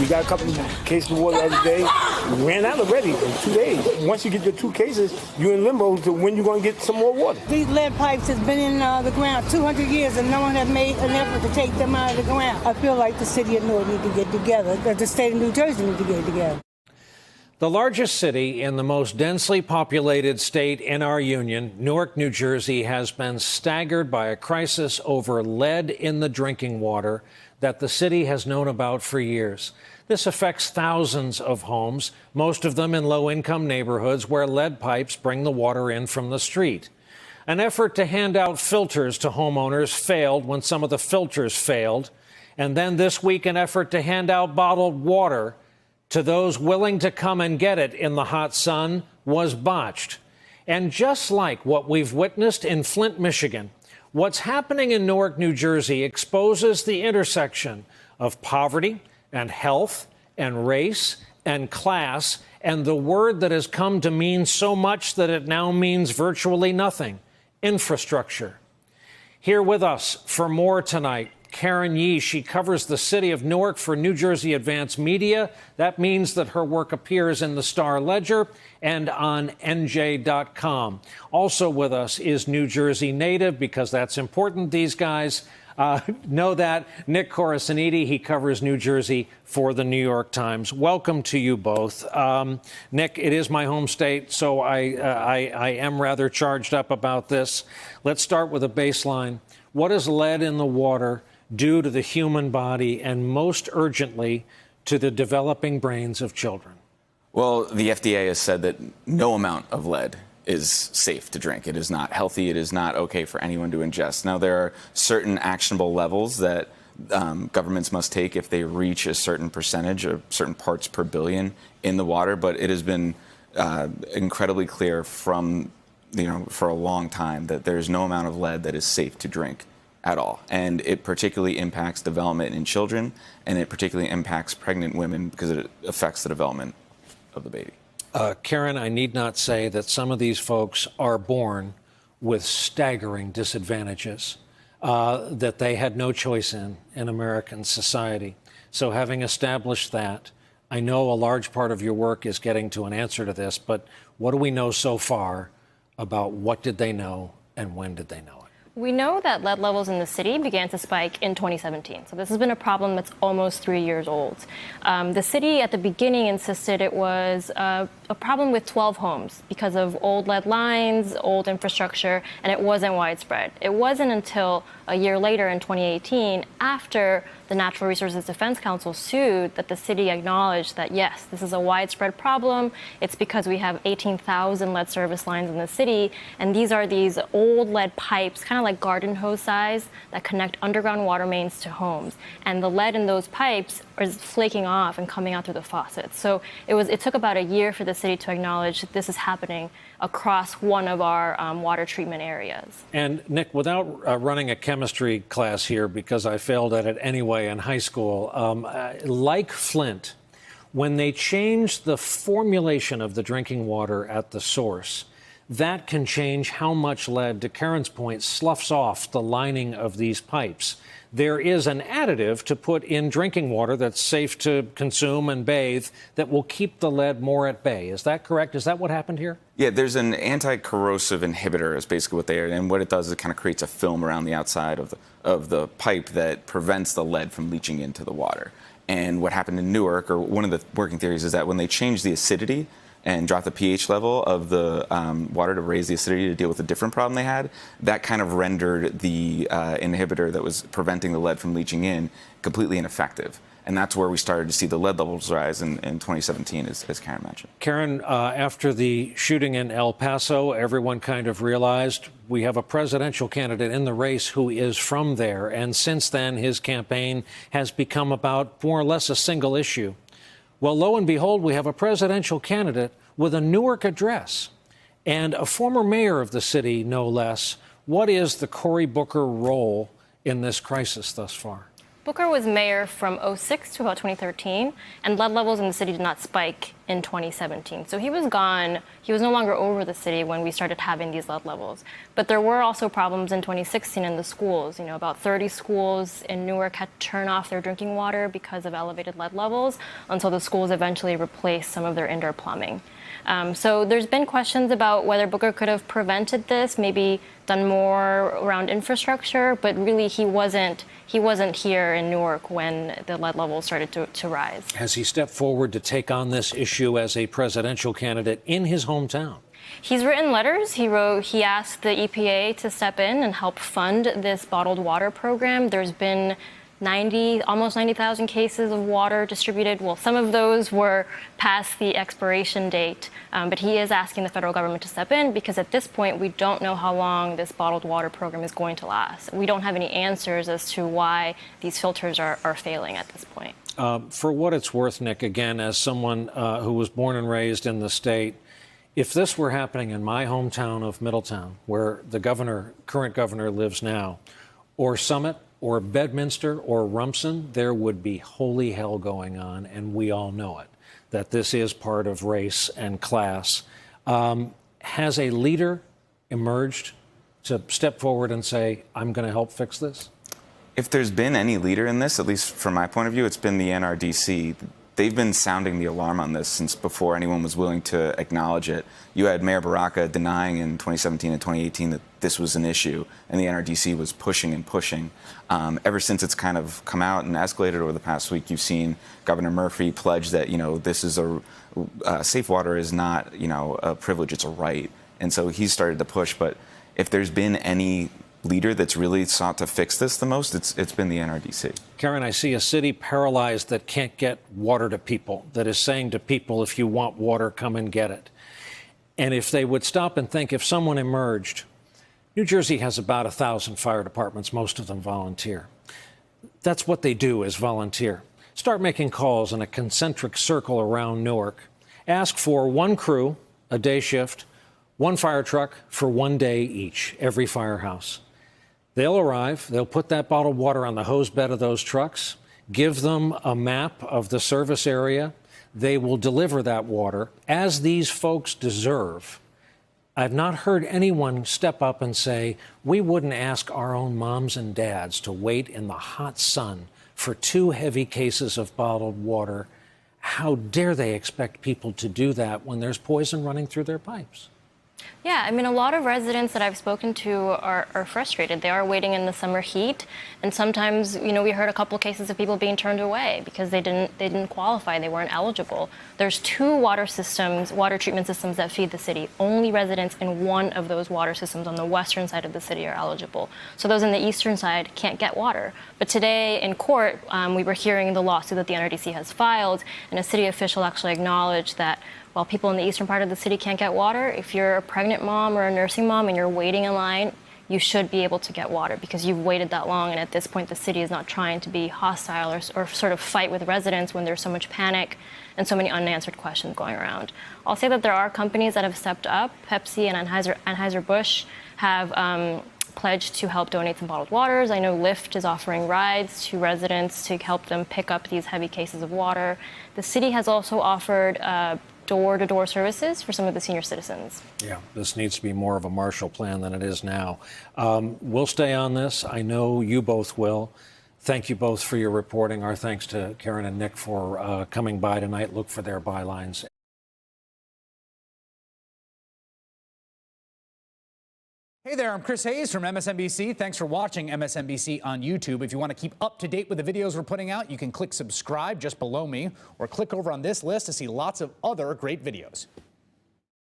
We got a couple of cases of water the other day. We ran out already in 2 days. Once you get your 2 cases, you're in limbo to when you're going to get some more water. These lead pipes has been in the ground 200 years, and no one has made an effort to take them out of the ground. I feel like the city of Newark need to get together. The state of New Jersey need to get together. The largest city in the most densely populated state in our union, Newark, New Jersey, has been staggered by a crisis over lead in the drinking water that the city has known about for years. This affects thousands of homes, most of them in low-income neighborhoods where lead pipes bring the water in from the street. An effort to hand out filters to homeowners failed when some of the filters failed. And then this week, an effort to hand out bottled water to those willing to come and get it in the hot sun was botched. And just like what we've witnessed in Flint, Michigan, what's happening in Newark, New Jersey exposes the intersection of poverty and health and race and class and the word that has come to mean so much that it now means virtually nothing: infrastructure. Here with us for more tonight, Karen Yee. She covers the city of Newark for New Jersey Advance Media. That means that her work appears in the Star Ledger and on NJ.com. Also with us is New Jersey native, because that's important. These guys know that. Nick Corasaniti. He covers New Jersey for the New York Times. Welcome to you both. Nick, it is my home state, so I am rather charged up about this. Let's start with a baseline. What is lead in the water do to the human body, and most urgently to the developing brains of children? Well, the FDA has said that no amount of lead is safe to drink. It is not healthy. It is not okay for anyone to ingest. Now, there are certain actionable levels that governments must take if they reach a certain percentage or certain parts per billion in the water, but it has been incredibly clear from, for a long time that there's no amount of lead that is safe to drink at all. And it particularly impacts development in children, and it particularly impacts pregnant women because it affects the development of the baby. Karen, I need not say that some of these folks are born with staggering disadvantages that they had no choice in American society. So having established that, I know a large part of your work is getting to an answer to this, but what do we know so far about what did they know and when did they know it? We know that lead levels in the city began to spike in 2017. So this has been a problem that's almost 3 years old. The city at the beginning insisted it was a problem with 12 homes because of old lead lines, old infrastructure, and it wasn't widespread. It wasn't until a year later in 2018, after the Natural Resources Defense Council sued, that the city acknowledged that, yes, this is a widespread problem. It's because we have 18,000 lead service lines in the city, and these are these old lead pipes, kind of like garden hose size, that connect underground water mains to homes. And the lead in those pipes is flaking off and coming out through the faucets. So it took about a year for the city to acknowledge that this is happening across one of our water treatment areas. And Nick, without running a chemistry class here, because I failed at it anyway in high school, like Flint, when they change the formulation of the drinking water at the source, that can change how much lead, to Karen's point, sloughs off the lining of these pipes. There is an additive to put in drinking water that's safe to consume and bathe that will keep the lead more at bay. Is that correct? Is that what happened here? Yeah, there's an anti-corrosive inhibitor is basically what they are. And what it does is it kind of creates a film around the outside of the pipe that prevents the lead from leaching into the water. And what happened in Newark, or one of the working theories, is that when they changed the acidity and dropped the pH level of the water to raise the acidity to deal with a different problem they had, that kind of rendered the inhibitor that was preventing the lead from leaching in completely ineffective. And that's where we started to see the lead levels rise in 2017, as Karen mentioned. Karen, after the shooting in El Paso, everyone kind of realized we have a presidential candidate in the race who is from there. And since then, his campaign has become about more or less a single issue. Well, lo and behold, we have a presidential candidate with a Newark address and a former mayor of the city, no less. What is the Cory Booker role in this crisis thus far? Booker was mayor from 2006 to about 2013, and lead levels in the city did not spike in 2017. So he was gone. He was no longer over the city when we started having these lead levels. But there were also problems in 2016 in the schools. You know, about 30 schools in Newark had to turn off their drinking water because of elevated lead levels until the schools eventually replaced some of their indoor plumbing. So there's been questions about whether Booker could have prevented this, maybe done more around infrastructure, but really he wasn't here in Newark when the lead levels started to rise. Has he stepped forward to take on this issue as a presidential candidate in his hometown? He's written letters. He asked the EPA to step in and help fund this bottled water program. There's been almost 90,000 cases of water distributed. Well, some of those were past the expiration date, but he is asking the federal government to step in because at this point, we don't know how long this bottled water program is going to last. We don't have any answers as to why these filters are failing at this point. For what it's worth, Nick, again, as someone who was born and raised in the state, if this were happening in my hometown of Middletown, where the current governor lives now, or Summit, or Bedminster or Rumson, there would be holy hell going on, and we all know it, that this is part of race and class. Has a leader emerged to step forward and say, I'm going to help fix this? If there's been any leader in this, at least from my point of view, it's been the NRDC. They've been sounding the alarm on this since before anyone was willing to acknowledge it. You had Mayor Baraka denying in 2017 and 2018 that this was an issue, and the NRDC was pushing and pushing. Ever since it's kind of come out and escalated over the past week, you've seen Governor Murphy pledge that, this is safe water is not, a privilege, it's a right. And so he's started to push. But if there's been any leader that's really sought to fix this the most, it's been the NRDC. Karen, I see a city paralyzed that can't get water to people, that is saying to people, if you want water, come and get it. And if they would stop and think, if someone emerged, New Jersey has about 1,000 fire departments, most of them volunteer. That's what they do, is volunteer. Start making calls in a concentric circle around Newark. Ask for one crew, a day shift, one fire truck for one day each, every firehouse. They'll arrive, they'll put that bottled water on the hose bed of those trucks, give them a map of the service area. They will deliver that water as these folks deserve. I've not heard anyone step up and say, we wouldn't ask our own moms and dads to wait in the hot sun for 2 heavy cases of bottled water. How dare they expect people to do that when there's poison running through their pipes? Yeah, I mean, a lot of residents that I've spoken to are frustrated. They are waiting in the summer heat, and sometimes, we heard a couple cases of people being turned away because they didn't qualify, they weren't eligible. There's 2 water treatment systems that feed the city. Only residents in one of those water systems on the western side of the city are eligible. So those on the eastern side can't get water. But today in court, we were hearing the lawsuit that the NRDC has filed, and a city official actually acknowledged that while people in the eastern part of the city can't get water, if you're a pregnant mom or a nursing mom and you're waiting in line, you should be able to get water because you've waited that long. And at this point, the city is not trying to be hostile or sort of fight with residents when there's so much panic and so many unanswered questions going around. I'll say that there are companies that have stepped up. Pepsi and Anheuser-Busch have pledged to help donate some bottled waters. I know Lyft is offering rides to residents to help them pick up these heavy cases of water. The city has also offered door-to-door services for some of the senior citizens. Yeah, this needs to be more of a Marshall Plan than it is now. We'll stay on this. I know you both will. Thank you both for your reporting. Our thanks to Karen and Nick for coming by tonight. Look for their bylines. Hey there, I'm Chris Hayes from MSNBC. Thanks for watching MSNBC on YouTube. If you want to keep up to date with the videos we're putting out, you can click subscribe just below me or click over on this list to see lots of other great videos.